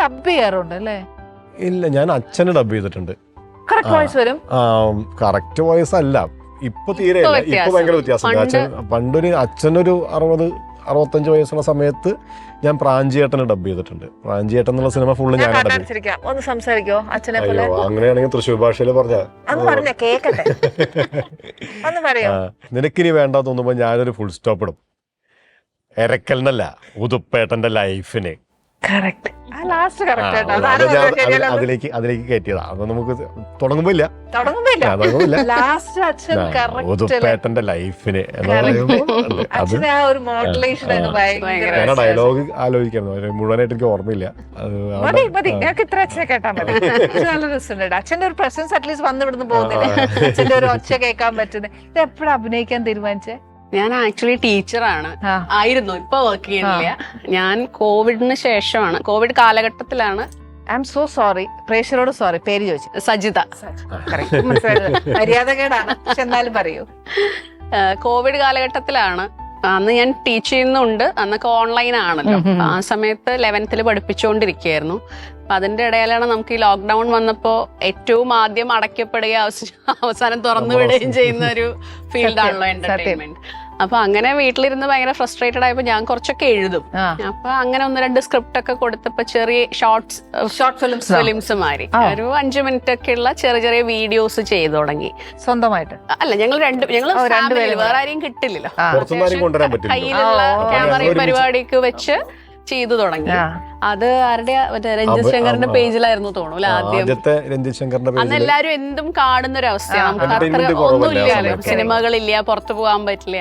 Dub ചെയ്യാറുണ്ട് അല്ലേ? ഇല്ല, ഞാൻ അച്ഛന് ഡബ് ചെയ്തിട്ടുണ്ട്. കറക്റ്റ് വോയിസ് വരും? കറക്റ്റ് വോയിസ് അല്ല, ഇപ്പൊ തീരെ ഇല്ല. ഇപ്പൊ ഭയങ്കര വ്യത്യാസമുണ്ട്. അച്ഛൻ പണ്ടൊരു അച്ഛനൊരു 60-65 വയസ്സുള്ള സമയത്ത് ഞാൻ പ്രാഞ്ചിയേട്ടന് ഡബ് ചെയ്തിട്ടുണ്ട്. പ്രാഞ്ചിയേട്ടൻ എന്നുള്ള സിനിമ ഫുള്ള് ഞാൻ ഒന്ന് സംസാരിക്കോ അച്ഛനെ പോലെ? അങ്ങനെയാണെങ്കിൽ തൃശ്ശൂർ ഭാഷയിൽ പറഞ്ഞ കേക്കട്ടെ. നിനക്കിനി വേണ്ട തോന്നുമ്പോ ഞാനൊരു ഫുൾ സ്റ്റോപ്പ് ഇടും. എരക്കലിനല്ല, ഉതുപ്പേട്ടന്റെ ലൈഫിന്. അതിലേക്ക് കയറ്റിയതാ. അത് നമുക്ക് തുടങ്ങുമ്പോ ഇല്ല, ഉതുപ്പേട്ടന്റെ ലൈഫിന് ഞാൻ ഡയലോഗ് ആലോചിക്കായിരുന്നു, മുഴുവനായിട്ട് എനിക്ക് ഓർമ്മയില്ല. അച്ഛന്റെ ഒരു പ്രസൻസ് അറ്റ്ലീസ്റ്റ് വന്നു ഇവിടുന്ന് പോകുന്നില്ല, അച്ഛന്റെ ഒരു ഒച്ച കേൾക്കാൻ പറ്റുന്നത്. ഇത് എപ്പോഴും അഭിനയിക്കാൻ തീരുമാനിച്ചേ? ഞാൻ ആക്ച്വലി ടീച്ചറാണ് ആയിരുന്നു, ഇപ്പൊ വർക്ക് ചെയ്യുന്നില്ല. ഞാൻ കോവിഡിന് ശേഷമാണ്, കോവിഡ് കാലഘട്ടത്തിലാണ്. ഐ എം സോ സോറി, പ്രേക്ഷകരോട് സോറി. പേര് ചോദിച്ചു. സജിത. മര്യാദകേടാണ്, പക്ഷെ എന്നാലും പറയൂ. കോവിഡ് കാലഘട്ടത്തിലാണ്. അന്ന് ഞാൻ ടീച്ച് ചെയ്യുന്നുണ്ട്, അന്നൊക്കെ ഓൺലൈൻ ആണല്ലോ. ആ സമയത്ത് 11th പഠിപ്പിച്ചുകൊണ്ടിരിക്കുകയായിരുന്നു. അപ്പൊ അതിന്റെ ഇടയിലാണ് നമുക്ക് ഈ ലോക്ക്ഡൌൺ വന്നപ്പോ ഏറ്റവും ആദ്യം അടയ്ക്കപ്പെടുകയും അവസാനം തുറന്നു വിടുകയും ചെയ്യുന്ന ഒരു ഫീൽഡാണല്ലോ എന്റർടൈൻമെന്റ്. അപ്പൊ അങ്ങനെ വീട്ടിലിരുന്ന് ഭയങ്കര ഫ്രസ്ട്രേറ്റഡ് ആയപ്പോ ഞാൻ കുറച്ചൊക്കെ എഴുതും. അപ്പൊ അങ്ങനെ 1-2 സ്ക്രിപ്റ്റ് ഒക്കെ കൊടുത്തപ്പോ ചെറിയ ഷോർട്ട് ഫിലിംസ് മാറി ഒരു 5 മിനിറ്റ് ഒക്കെ ഉള്ള ചെറിയ വീഡിയോസ് ചെയ്തു തുടങ്ങി സ്വന്തമായിട്ട്. അല്ല, ഞങ്ങൾ വേറെ ആരെയും കിട്ടില്ലല്ലോ, കയ്യിലുള്ള ക്യാമറയും പരിപാടിയൊക്കെ വെച്ച് ചെയ്തു തുടങ്ങി. അത് ആരുടെ രഞ്ജിത് ശങ്കറിന്റെ പേജിലായിരുന്നു തോന്നുന്നു ആദ്യം. അന്ന് എല്ലാരും എന്തും കാണുന്ന ഒരു അവസ്ഥയാണ്, നമുക്ക് അത്ര ഒന്നുമില്ല, സിനിമകളില്ല, പുറത്തു പോകാൻ പറ്റില്ല.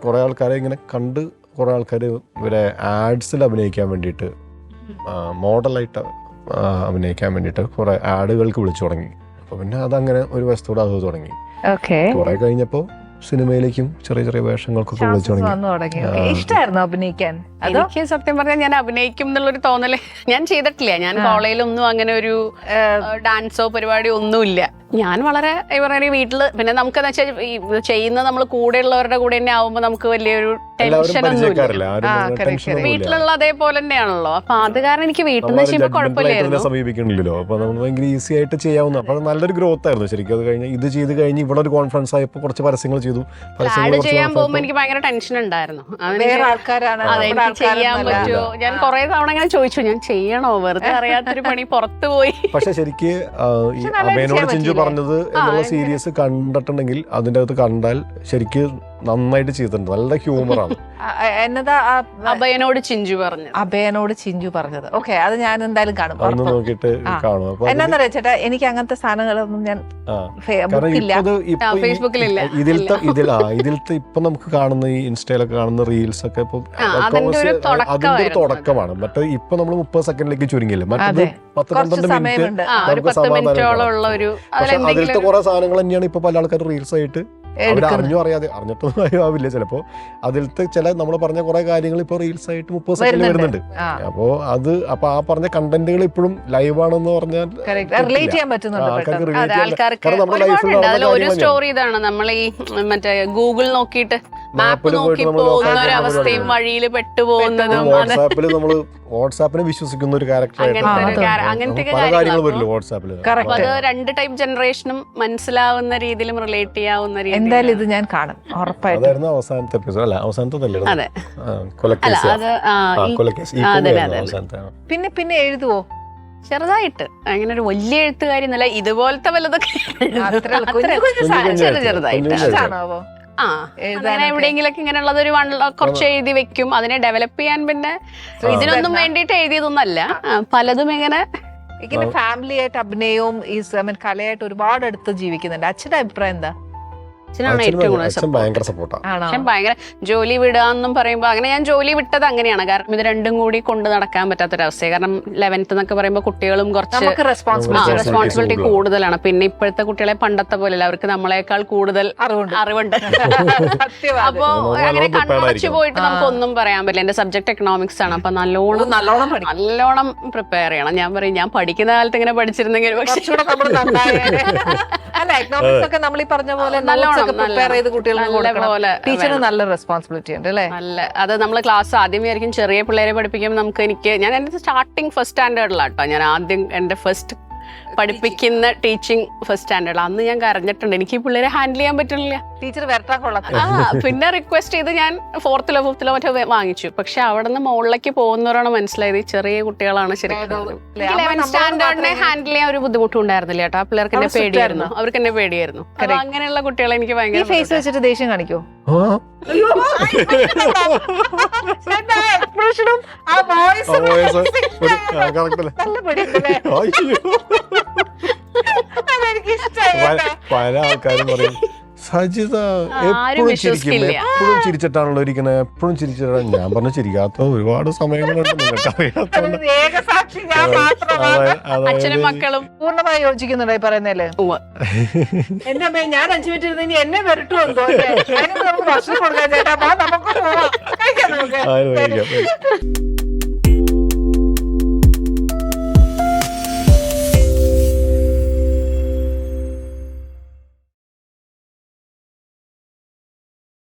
കുറെ ആൾക്കാരെ ഇങ്ങനെ കണ്ട്, കുറെ ആൾക്കാര് ഇവരെ ആഡ്സിൽ അഭിനയിക്കാൻ വേണ്ടിയിട്ട്, മോഡലായിട്ട് അഭിനയിക്കാൻ വേണ്ടിയിട്ട് കുറെ ആഡുകൾക്ക് വിളിച്ചു തുടങ്ങി. അപ്പൊ പിന്നെ അതങ്ങനെ ഒരു വശത്തോടെ അത് തുടങ്ങി. കുറെ കഴിഞ്ഞപ്പോ സിനിമയിലേക്കും ചെറിയ വേഷങ്ങൾക്കൊക്കെ വിളിച്ചു തുടങ്ങി. ഇഷ്ടമായിരുന്നു അഭിനയിക്കാൻ? എനിക്ക് സത്യം പറഞ്ഞാൽ ഞാൻ അഭിനയിക്കും എന്നുള്ളൊരു തോന്നല് ഞാൻ ചെയ്തിട്ടില്ല. ഞാൻ കോളേജിലൊന്നും അങ്ങനെ ഒരു ഡാൻസോ പരിപാടിയോ ഒന്നുമില്ല. ഞാൻ വളരെ പറയുക വീട്ടില്, പിന്നെ നമുക്കെന്ന് വെച്ചാൽ ചെയ്യുന്ന നമ്മൾ കൂടെയുള്ളവരുടെ കൂടെ തന്നെ ആവുമ്പോ നമുക്ക് വലിയൊരു ടെൻഷനൊന്നുമില്ല. വീട്ടിലുള്ള അതേപോലെ തന്നെയാണല്ലോ. അപ്പൊ അത് കാരണം എനിക്ക് വീട്ടിൽ നിന്ന് ചെയ്യുമ്പോൾ കുഴപ്പമില്ലായിരുന്നു, സമീപിക്കണില്ലല്ലോ. അപ്പൊ നമ്മൾ ഭയങ്കര ഈസി ആയിട്ട് ചെയ്യാവുന്ന, അപ്പൊ നല്ലൊരു ഗ്രോത്ത് ആയിരുന്നു ശരിക്കും. അത് കഴിഞ്ഞ് ഇത് ചെയ്ത് കഴിഞ്ഞ് ഇവിടെ ഒരു കോൺഫിഡൻസ് ആയപ്പോ കുറച്ച് പരസ്യങ്ങൾ ചെയ്തു. ആഡ് ചെയ്യാൻ പോകുമ്പോ എനിക്ക് ഭയങ്കര ടെൻഷൻ ഉണ്ടായിരുന്നു, ചെയ്യാൻ പറ്റുമോ. ഞാൻ കുറെ തവണ ഇങ്ങനെ ചോദിച്ചു, ഞാൻ ചെയ്യണോ, വെറുതെ അറിയാത്തൊരു പണി പുറത്തു പോയി. പക്ഷെ ശരിക്ക് ഈ അബേനോട് ചിഞ്ചു പറഞ്ഞത് എന്നുള്ള സീരീസ് കണ്ടിട്ടുണ്ടെങ്കിൽ അതിന്റെ അകത്ത് കണ്ടാൽ ശരിക്ക് നന്നായിട്ട് ചെയ്തിട്ടുണ്ട്, നല്ല ഹ്യൂമറാണ്. എന്നതാ അഭയനോട് ചിഞ്ചു പറഞ്ഞത്? ഓക്കെ, അത് ഞാൻ എന്തായാലും കാണും, നോക്കിയിട്ട് കാണും. എന്നാ ചേട്ടാ, എനിക്ക് അങ്ങനത്തെ സാധനങ്ങളൊന്നും ഞാൻ ഫേസ്ബുക്കിലില്ല. ഇതിലത്തെ ഇപ്പൊ നമുക്ക് കാണുന്ന ഈ ഇൻസ്റ്റയിലൊക്കെ കാണുന്ന റീൽസ് ഒക്കെ ഇപ്പൊ അതിന്റെ ഒരു തുടക്കമാണ്. മറ്റേ ഇപ്പൊ നമ്മൾ 30 സെക്കൻഡിലേക്ക് ചുരുങ്ങില്ല, മറ്റേത് 10-12 മിനിറ്റ് അതിലത്തെ കുറെ സാധനങ്ങൾ തന്നെയാണ് ഇപ്പൊ പല ആൾക്കാർ റീൽസ് ആയിട്ട് അറിഞ്ഞോ അറിയാതെ അറിഞ്ഞിട്ടൊന്നും ആവില്ല ചിലപ്പോ. അതിലത്തെ ചില നമ്മൾ പറഞ്ഞ കുറെ കാര്യങ്ങൾ ഇപ്പൊ റീൽസ് ആയിട്ട് 30 സെക്കൻഡ് വരുന്നുണ്ട്. അപ്പൊ ആ പറഞ്ഞ കണ്ടന്റുകൾ ഇപ്പോഴും ലൈവ് ആണെന്ന് പറഞ്ഞാൽ ഒരു സ്റ്റോറി ഇതാണ്. നമ്മൾ ഈ മറ്റേ ഗൂഗിൾ നോക്കിയിട്ട് മാപ്പ് നോക്കി പോകുന്ന ഒരു അവസ്ഥയും വഴിയിൽ പെട്ടുപോകുന്നതും, വാട്സാപ്പിനെ വിശ്വസിക്കുന്ന ഒരു ക്യാരക്ടർ, അങ്ങനത്തെ അത് 2 ടൈപ്പ് ജനറേഷനും മനസ്സിലാവുന്ന രീതിയിലും റിലേറ്റ് ചെയ്യാവുന്ന രീതിയിൽ. എന്തായാലും ഇത് ഞാൻ കാണും ഉറപ്പായിട്ടും. അവസാനത്തെ എപ്പിസോഡ് അല്ല, അവസാനത്തെ പിന്നെ എഴുതുവോ? ചെറുതായിട്ട്, അങ്ങനെ ഒരു വലിയ എഴുത്തുകാരിന്നല്ല, ഇതുപോലത്തെ വല്ലതൊക്കെ ചെറുതായിട്ട്. അങ്ങനെ എവിടെയെങ്കിലൊക്കെ ഇങ്ങനെയുള്ളത് ഒരു കുറച്ച് എഴുതി വെക്കും. അതിനെ ഡെവലപ്പ് ചെയ്യാൻ പിന്നെ ഇതിനൊന്നും വേണ്ടിയിട്ട് എഴുതിയതൊന്നല്ല, പലതും ഇങ്ങനെ ഫാമിലി ആയിട്ട് അഭിനയവും ഈ കലയായിട്ട് ഒരുപാട് അടുത്ത് ജീവിക്കുന്നുണ്ട്. അച്ഛന്റെ അഭിപ്രായം എന്താ? അച്ഛനാണ് ഏറ്റവും കൂടുതൽ ഭയങ്കര ജോലി വിടാന്നും പറയുമ്പോ, അങ്ങനെ ഞാൻ ജോലി വിട്ടത് അങ്ങനെയാണ്. കാരണം ഇത് രണ്ടും കൂടി കൊണ്ട് നടക്കാൻ പറ്റാത്തൊരവസ്ഥയാണ്. കാരണം 11th എന്നൊക്കെ പറയുമ്പോൾ കുട്ടികളും കുറച്ച് റെസ്പോൺസിബിലിറ്റി കൂടുതലാണ്. പിന്നെ ഇപ്പോഴത്തെ കുട്ടികളെ പണ്ടത്തെ പോലെ അവർക്ക് നമ്മളെക്കാൾ കൂടുതൽ അറിവുണ്ട്. അപ്പൊ അങ്ങനെ കണ്ണടച്ചു പോയിട്ട് നമുക്കൊന്നും പറയാൻ പറ്റില്ല. എന്റെ സബ്ജക്ട് എക്കണോമിക്സ് ആണ്. അപ്പൊ നല്ലോണം പ്രിപ്പയർ ചെയ്യണം. ഞാൻ പറയും, ഞാൻ പഠിക്കുന്ന കാലത്ത് ഇങ്ങനെ പഠിച്ചിരുന്നെങ്കിൽ നല്ലോണം ഫുഡൊക്കെ പ്രിപ്പയർ ചെയ്ത് കുട്ടികൾക്ക് നല്ല കൊടുക്കണം. പോലെ ടീച്ചറിന് നല്ല റെസ്പോൺസിബിലിറ്റി ഉണ്ട് അല്ലേ? നല്ല അത് നമ്മൾ ക്ലാസ് ആദ്യമേ ആയിരിക്കും ചെറിയ പിള്ളേരെ പഠിപ്പിക്കുമ്പോൾ ഞാൻ എൻ്റെ സ്റ്റാർട്ടിങ് ഫസ്റ്റ് സ്റ്റാൻഡേർഡിലാട്ടോ ഞാൻ ആദ്യം എൻ്റെ ഫസ്റ്റ് പഠിപ്പിക്കുന്ന ടീച്ചിങ് ഫസ്റ്റ് സ്റ്റാൻഡേർഡ്. അന്ന് ഞാൻ കരഞ്ഞിട്ടുണ്ട്, എനിക്ക് ഈ പിള്ളേരെ ഹാൻഡിൽ ചെയ്യാൻ പറ്റുന്നില്ല. ടീച്ചർ വരട്ടാൻ കൊള്ളത്തില്ല. പിന്നെ റിക്വസ്റ്റ് ചെയ്ത് ഞാൻ 4th-ലോ 5th-ലോ മറ്റോ വാങ്ങിച്ചു. പക്ഷെ അവിടെ നിന്ന് മുകളിലേക്ക് പോകുന്നവരാണ് മനസ്സിലായത് ഈ ചെറിയ കുട്ടികളാണ് ശരിക്കും. 11th സ്റ്റാൻഡേർഡിനെ ഹാൻഡിൽ ചെയ്യാൻ ഒരു ബുദ്ധിമുട്ടും ഉണ്ടായിരുന്നില്ല കേട്ടോ. ആ പിള്ളേർക്ക് എന്നെ പേടിയായിരുന്നു, അവർക്ക് എന്നെ പേടിയായിരുന്നു. അപ്പൊ അങ്ങനെയുള്ള കുട്ടികളെ എനിക്ക് ഭയങ്കര ഫേസ് വെച്ചിട്ട് ദേഷ്യം കാണിക്കോ? എക്സ്പ്രഷനും ആ വോയിസും നല്ല പിടിയുണ്ടല്ലേ? അതെനിക്ക് ഇഷ്ടമായി. പല ആൾക്കാരും പറയും സജിത എപ്പോഴും ചിരിക്കും, എപ്പോഴും ചിരിച്ചിട്ടാണല്ലോ ഇരിക്കുന്നത്, എപ്പോഴും ചിരിച്ചിട്ടാണ്. ഞാൻ പറഞ്ഞു ചിരിക്കാത്ത ഒരുപാട് സമയങ്ങളുണ്ട്, നിങ്ങൾക്ക് അറിയാത്തോണ്ട്. ഏകസാക്ഷി ഞാൻ മാത്രമാണ്. അച്ഛനും മക്കളും പൂർണ്ണമായി യോജിക്കുന്നുണ്ടോ ഈ പറയുന്നതില്? എന്റെ അമ്മ ഞാൻ 5 മിനിറ്റ് ഇരുന്ന് ഇനി എന്നെ വരട്ടുമോ എന്തോ. നമുക്ക് ഭക്ഷണം കൊടുക്കാൻ ചേട്ടാ, നമുക്ക് പോവാം, കഴിക്കാം നമുക്ക്.